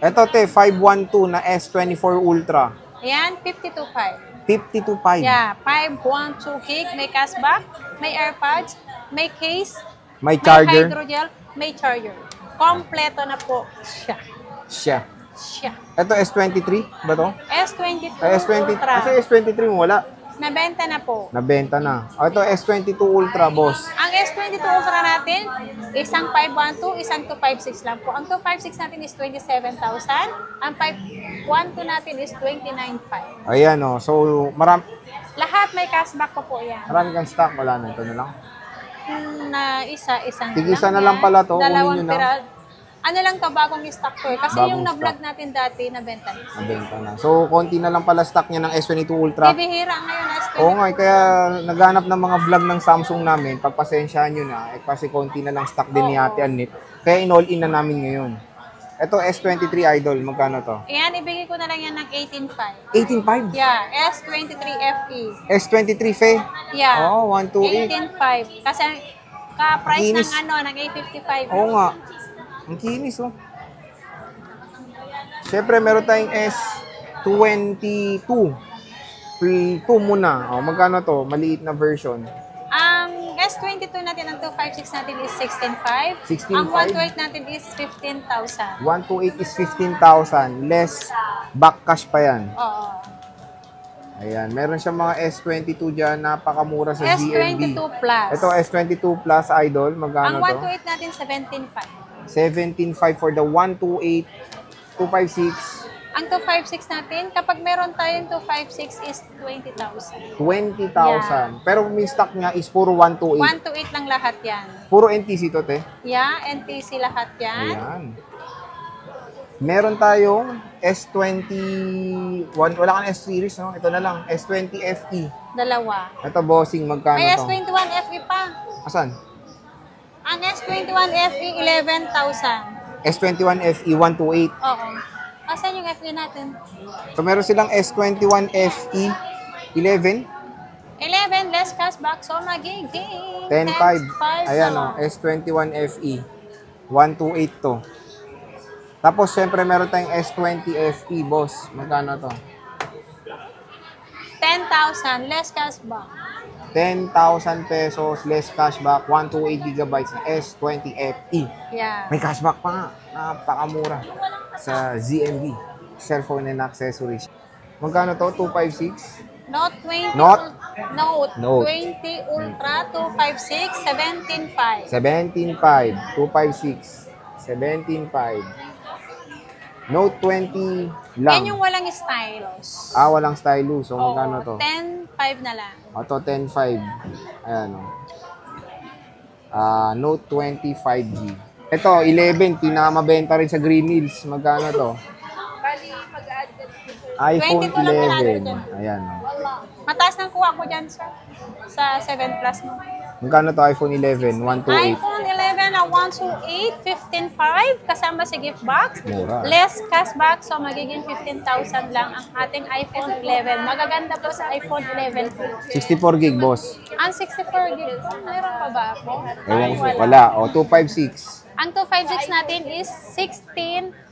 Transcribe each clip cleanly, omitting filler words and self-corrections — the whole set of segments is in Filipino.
Ito, te, 512 na S24 Ultra. Ayan, 52.5. 52.5. Yeah, 512 gig, may cashback, may AirPods, may case, May charger. may hydrogel, may charger. Kompleto na po siya. Siya. Ito, S23 ba to? S22 S20. Ultra. Kasi S23 mo wala. Nabenta na po. Nabenta na. Ito, S22 Ultra, boss. Ang S22 Ultra natin, isang 512, isang 256 lang po. Ang 256 natin is 27,000. Ang 512 natin is 29,500. Ayan, oh. So, Lahat may cashback po yan. marami kang stock. Wala na. Ito na lang. Na isang Tig-isa na lang pala to. Dalawang Kunin nyo na. pira. Ano lang to, bagong stock to eh. Kasi Bagong yung na-vlog stock. natin dati, nabenta na. Nabenta na. So, konti na lang pala stock niya ng S22 Ultra. Bibihira ngayon S22. Oo nga, kaya naghanap ng mga vlog ng Samsung namin. Pagpasensyahan nyo na. Kasi konti na lang stock din ni Ate Annette. Kaya in-all-in na namin ngayon. Ito, S23 Idol. Magkano to? Ayan, ibigay ko na lang yan ng 18,500. 18.5? Yeah, S23 FE. S23 Fe? Yeah. Oh, 128. 18,500. Kasi ka-price Kinis. ng ng A55. Oo nga. Ang kinis, oh. Siyempre, meron tayong S22. 2 muna. Oh, magkano to? Maliit na version. Ang S22 natin, ang 256 natin is 16,500. 16,500. Ang 128 natin is 15,000. 128 is 15,000. Less back cash pa yan. Oo. Ayan. Meron siyang mga S22 dyan. Napakamura sa S22 ZMB. Plus. Ito, S22 Plus Idol. Magkano Ang to? 128 natin, 17,500. 17.5 for the 128, 256, Ang 256 natin, kapag meron tayong 256 is 20,000. 20,000. Yeah. Pero may stock niya is puro 128. 128 lang lahat yan. Puro NTC to, te. Yeah, NTC lahat yan. Ayan. Meron tayong S20, wala kang S-series, no? Ito na lang, S20 FE. Dalawa. Ito, bossing, magkano May to? S21 FE pa. Asan? Ang S21 FE, 11,000. S21 FE 128. Oo. Asan yung FE natin? So, meron silang S21 FE 11, 11 less cashback, so magiging 10.5. 10,500 Ayan, na. o, S21 FE 128 to. Tapos, syempre, meron tayong S20 FE, boss. Magkano to? 10,000 less cashback. 10,000 pesos, less cashback, 128 gigabytes na S20 FE. Yeah. May cashback pa nga. Napakamura sa ZMB. Cellphone and accessories. Magkano to? 256? Note 20. Note? Note 20 Ultra 256 17,500. 17.5. 256. 17.5. Note 20 lang. Yan yung walang stylus. Walang stylus. So, magkano to? 10,500 na lang. Ito, 10.5. Ayan, o. Note 20 5G. Ito, 11. Pinakamabenta rin sa Green Hills. Magkano to? iPhone 22 lang pinalo 11. dyan. Ayan, o. Mataas ng kuha ko dyan, sir. Sa 7 Plus mo. Magkano to iPhone 11? 128. iPhone 11 na 128, 15,500 kasama si gift box. Mura. Less cashback, so magiging 15,000 lang ang ating iPhone 11. Magaganda po sa iPhone 11 po. 64 gig, boss. Ang 64 gig, mayroon pa ba ako? Ewan ko. Wala. O, 256. Ang 256 natin is 16,500.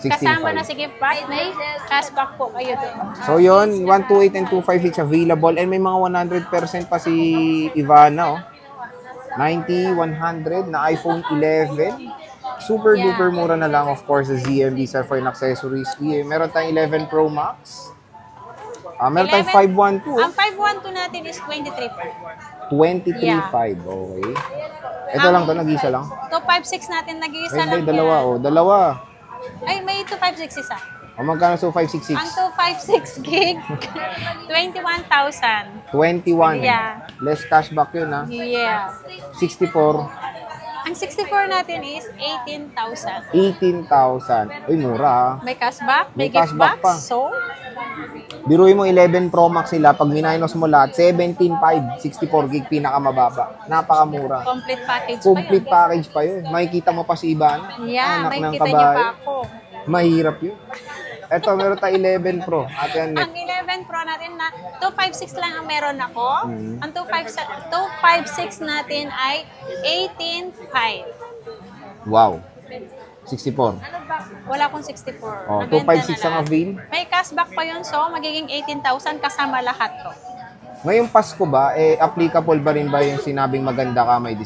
Kasama na si gift box, may cashback po kayo doon. So, yun. 128 and 256 available. And may mga 100% pa si Ivana, oh. 90, 100 na iPhone 11. Super duper mura na lang, of course, sa ZMB Cellphone and accessories. Yeah, meron tayong 11 Pro Max. Meron tayong 512. Ang 512 natin is 23,500. 23.5. Okay. Ito lang to, nag-isa lang. 256 natin, nag-iisa Ay, lang hindi, dalawa. yan. Oh, dalawa. Ay, may 256 isa. O, magkano so 566? Ang 256 gig, 21,000. 21. Yeah. Less cashback yun, ha? Yeah. 64. Ang 64 natin is 18,000. 18,000. Uy, mura, ha? May cashback, May may gift cashback box. pa. So, Biruin mo 11 Pro Max nila, pag minus mo lahat, 17.5, 64 gig, pinakamababa. Napakamura. complete package Complete pa yun. package pa yun. Makikita mo pa si Ivana. Yeah, Anak may ng kita niyo pa kabayo. ako. Mahirap yun. Eto, meron tayo 11 Pro. Ate Ang Annette. 11 Pro natin na 256 lang ang meron ako. Mm. Ang 256 natin ay 18,500. Wow. 64. Wala akong 64. Oh, Nabenta 256 na ang lang. avail. May cashback pa yun, so magiging 18,000 kasama lahat to. Ngayong Pasko ba, applicable ba rin ba yung sinabing maganda ka, may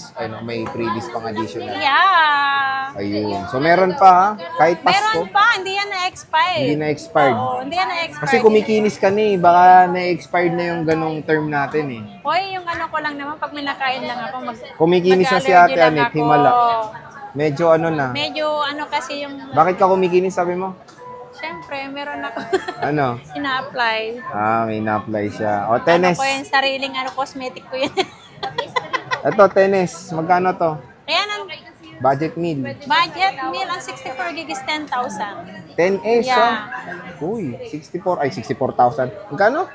freebies pang additional? Yeah! Ayun. So, meron pa ha? Kahit Pasko, Meron pa, hindi yan na-expired. hindi na-expired. Oo, hindi yan na-expired. Kasi kumikinis ka na baka na-expired na yung ganong term natin Hoy, yung ano ko lang naman, pag may nakain lang ako, Kumikinis na si mag-allergy Ate lang Anet, ako. himala. Medyo na. Medyo ano kasi yung, Bakit ka kumikinis, sabi mo? syempre, meron ako Ano? ina-apply. May na-apply siya. O, Ano tennis. ko yung sariling cosmetic ko yun. Ito, tennis. Magkano to? Kaya nang Budget meal. budget meal, ang 64 gig is 10,000. 10S, Yeah. Uy, 64,000. Magkano?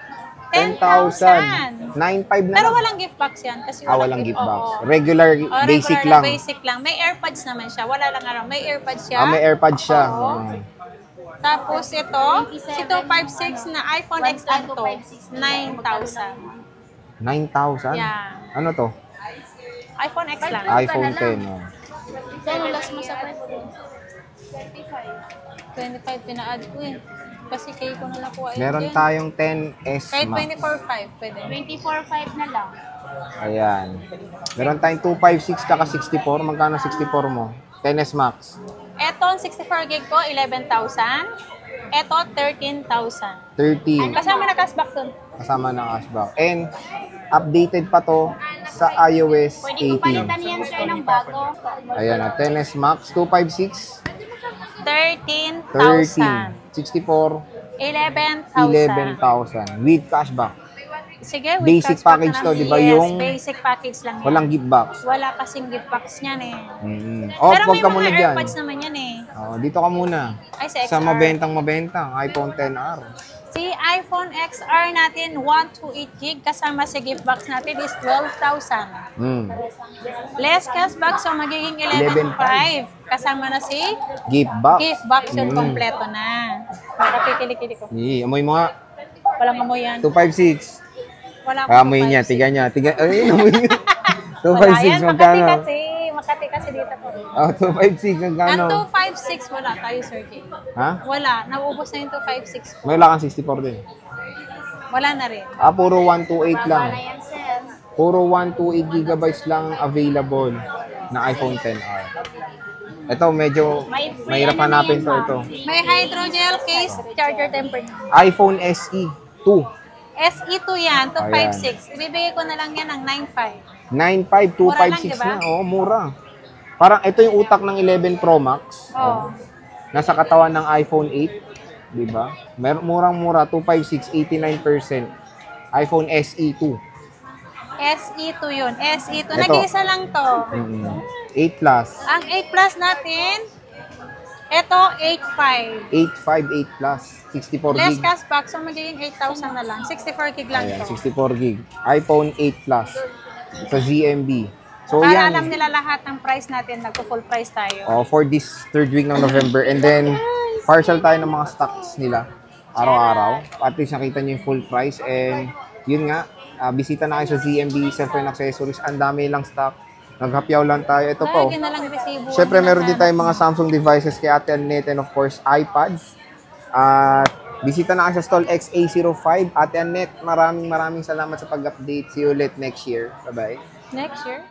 10,000. 9,500 na Pero lang. walang gift box yan. Kasi Walang gift box. oo. Regular, basic Regular lang. Basic lang. May AirPods naman siya. Wala lang may AirPods siya. May AirPods siya. Oo. Tapos ito, si 256 na iPhone X lang to. 9,000. 9,000? Yeah. Ano to? iPhone X lang. iPhone 10. Saan last mo sa 25 pina-add ko eh. Kasi kay ko na nakuha yun. Meron dyan. tayong 10S Kahit Max. 24.5 pwede. 24.5 na lang. Ayan. Meron tayong 256 tsaka 64. Magkano 64 mo? 10S Max. Eto, ang 64 gig ko, 11,000. Eto, 13,000. 13. Kasama na cashback dun. Kasama ng cashback. And updated pa to sa iOS Pwede ko palitan 18. yan, sir, ng bago. Ayan, 10S Max, 256, 13,000. 64, 11,000. 11,000 with cashback. Sige, with Basic cashback package na to, lang. di ba? Yes, Yung basic package lang yan. walang gift box. Wala kasing gift box niyan eh. Oh, Pero wag may ka mga muna dyan. AirPods naman yan eh. Oh, dito ka muna. Ay, sa Sa XR. mabentang iPhone 10R. Si iPhone XR natin, 128 gig kasama sa gift box natin is 12,000. Less cashback, so magiging 11,500. Kasama na si Gift box. gift box yun, kompleto na. Makapikili-kili ko. Amoy mo nga. Walang amoy yan. 256. Wala akong Amoy niya, 256. tiga niya. Ay, amoy niya. Wala yan, 256, magkano? Makati kasi dito po. Oh, 256, magkano? Ang 256, wala tayo, Sir Jay. Ha? Wala, nauubos na yung 256 ko. May wala kang 64 din. Wala na rin. Puro 128 lang. Wala yan, sir. Puro 128 gigabytes lang available na iPhone 10R. Ito, medyo mahirap hanapin to. Ito. May hydrogel case, charger tempered. iPhone SE 2. SE2 yan, 256. Ibibigay ko na lang yan ng 9,500. 95, Mura lang, 256 diba? na. Oo, mura. Parang ito yung utak ng 11 Pro Max. Oh. Nasa katawan ng iPhone 8. Diba? Murang-mura, 256, 89%. iPhone SE 2. SE2 yun. SE2. Ito. Nag-iisa lang to. 8 Plus. Ang 8 Plus natin, ito 8,500. 858 Plus. 64 Less gig. cashback, so magiging 8,000 na lang. 64 gig lang Ayan, to. 64 gig. iPhone 8 Plus. Sa ZMB. So Para yan. alam nila lahat ng price natin, nagpo-full price tayo. For this third week ng November. And then, partial tayo ng mga stocks nila. Araw-araw. At least nakita nyo yung full price. And yun nga, bisita na kayo sa ZMB, cellphone accessories. Ang dami lang stock. Naghapyaw lang tayo. Ito po. Lagi na lang resibo. Siyempre, meron din tayong mga Samsung devices kay Ate Annette and of course, iPads. At bisita na kayo sa stall XA05. Ate Annette, maraming salamat sa pag-update. See you ulit next year. Bye-bye. Next year.